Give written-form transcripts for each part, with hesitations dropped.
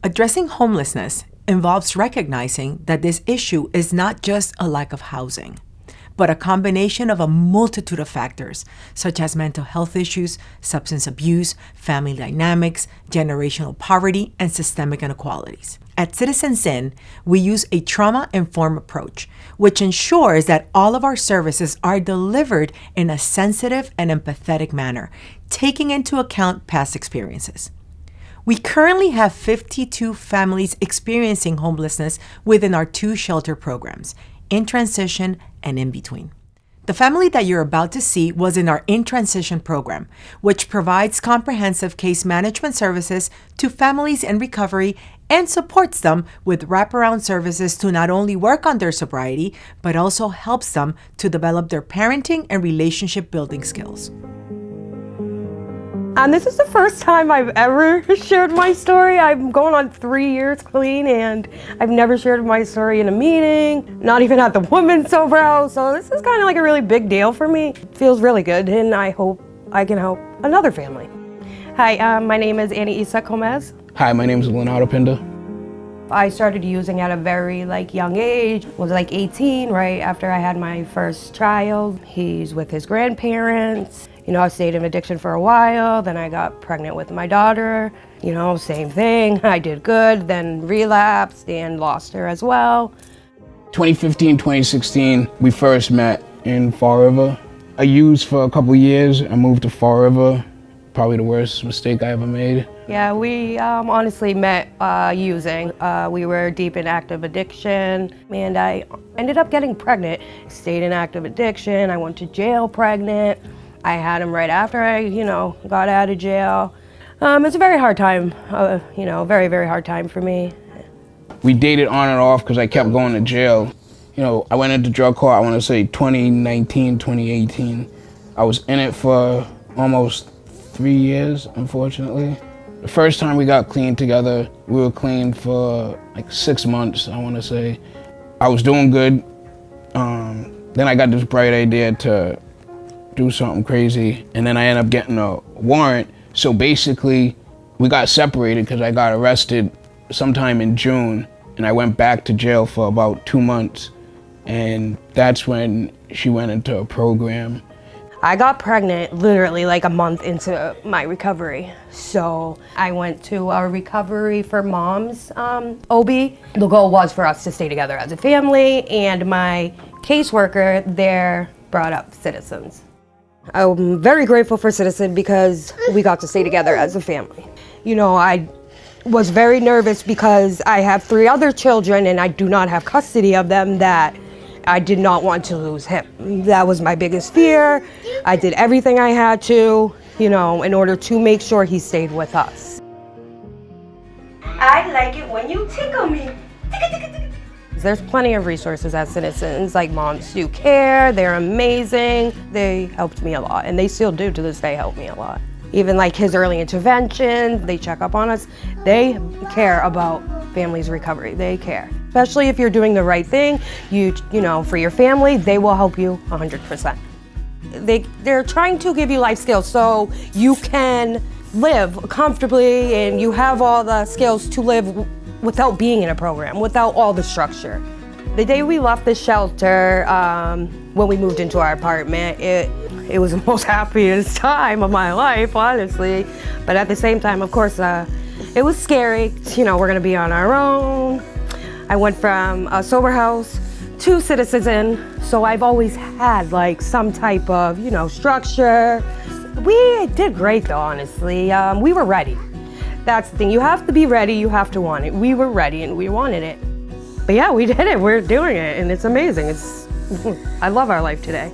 Addressing homelessness involves recognizing that this issue is not just a lack of housing, but a combination of a multitude of factors, such as mental health issues, substance abuse, family dynamics, generational poverty, and systemic inequalities. At Citizens Inn, we use a trauma-informed approach, which ensures that all of our services are delivered in a sensitive and empathetic manner, taking into account past experiences. We currently have 52 families experiencing homelessness within our 2 shelter programs, In Transition and In Between. The family that you're about to see was in our In Transition program, which provides comprehensive case management services to families in recovery and supports them with wraparound services to not only work on their sobriety, but also helps them to develop their parenting and relationship building skills. And this is the first time I've ever shared my story. I'm going on 3 years clean, and I've never shared my story in a meeting, not even at the women's sober house. So this is kind of like a really big deal for me. It feels really good, and I hope I can help another family. Hi, my name is Ana Isa Gomez. Hi, my name is Lenardo and Ana. I started using at a very young age, was 18 right after I had my first child. He's with his grandparents. I stayed in addiction for a while, then I got pregnant with my daughter. Same thing, I did good, then relapsed and lost her as well. 2015, 2016, we first met in Fall River. I used for a couple years, I moved to Fall River. Probably the worst mistake I ever made. Yeah, we honestly met using. We were deep in active addiction, and I ended up getting pregnant. Stayed in active addiction, I went to jail pregnant. I had him right after I, got out of jail. It's a very hard time, very, very hard time for me. We dated on and off because I kept going to jail. I went into drug court, I want to say 2019, 2018. I was in it for almost 3 years, unfortunately. The first time we got clean together, we were clean for 6 months, I want to say. I was doing good. Then I got this bright idea to do something crazy, and then I ended up getting a warrant. So basically, we got separated because I got arrested sometime in June, and I went back to jail for about 2 months, and that's when she went into a program. I got pregnant literally a month into my recovery. So I went to our recovery for moms, OB. The goal was for us to stay together as a family, and my caseworker there brought up Citizens. I'm very grateful for Citizen because we got to stay together as a family. I was very nervous because I have 3 other children and I do not have custody of them, that I did not want to lose him. That was my biggest fear. I did everything I had to, in order to make sure he stayed with us. I like it when you tickle me. There's plenty of resources at Citizens, Moms Do Care, they're amazing. They helped me a lot, and they still do to this day help me a lot. Even his early intervention, they check up on us. They care about families' recovery, they care. Especially if you're doing the right thing, for your family, they will help you 100%. They're trying to give you life skills so you can live comfortably and you have all the skills to live without being in a program, without all the structure. The day we left the shelter, when we moved into our apartment, it was the most happiest time of my life, honestly. But at the same time, of course, it was scary. We're gonna be on our own. I went from a sober house to Citizens Inn, so I've always had some type of, structure. We did great though, honestly. We were ready. That's the thing, you have to be ready, you have to want it. We were ready and we wanted it. But yeah, we did it, we're doing it, and it's amazing. I love our life today.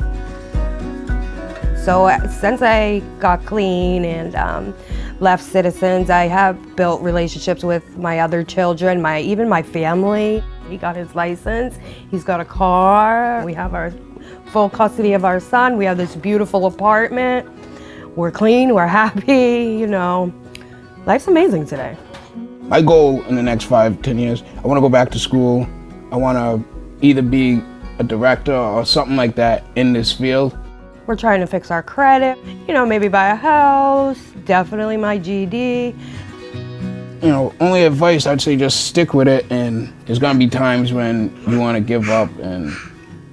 So since I got clean and left Citizens, I have built relationships with my other children, even my family. He got his license, he's got a car, we have our full custody of our son, we have this beautiful apartment, we're clean, we're happy, Life's amazing today. My goal in the next 5-10 years, I want to go back to school. I want to either be a director or something like that in this field. We're trying to fix our credit, maybe buy a house, definitely my GED. only advice, I'd say just stick with it, and there's gonna be times when you wanna give up, and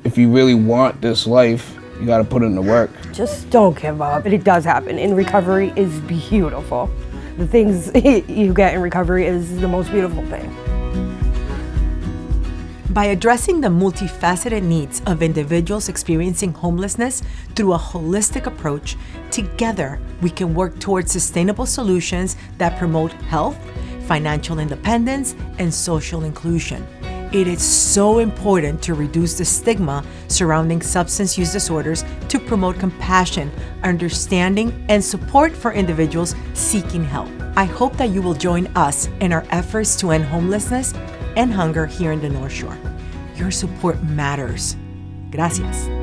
if you really want this life, you gotta put in the work. Just don't give up. It does happen, and recovery is beautiful. The things you get in recovery is the most beautiful thing. By addressing the multifaceted needs of individuals experiencing homelessness through a holistic approach, together we can work towards sustainable solutions that promote health, financial independence, and social inclusion. It is so important to reduce the stigma surrounding substance use disorders to promote compassion, understanding, and support for individuals seeking help. I hope that you will join us in our efforts to end homelessness and hunger here in the North Shore. Your support matters. Gracias.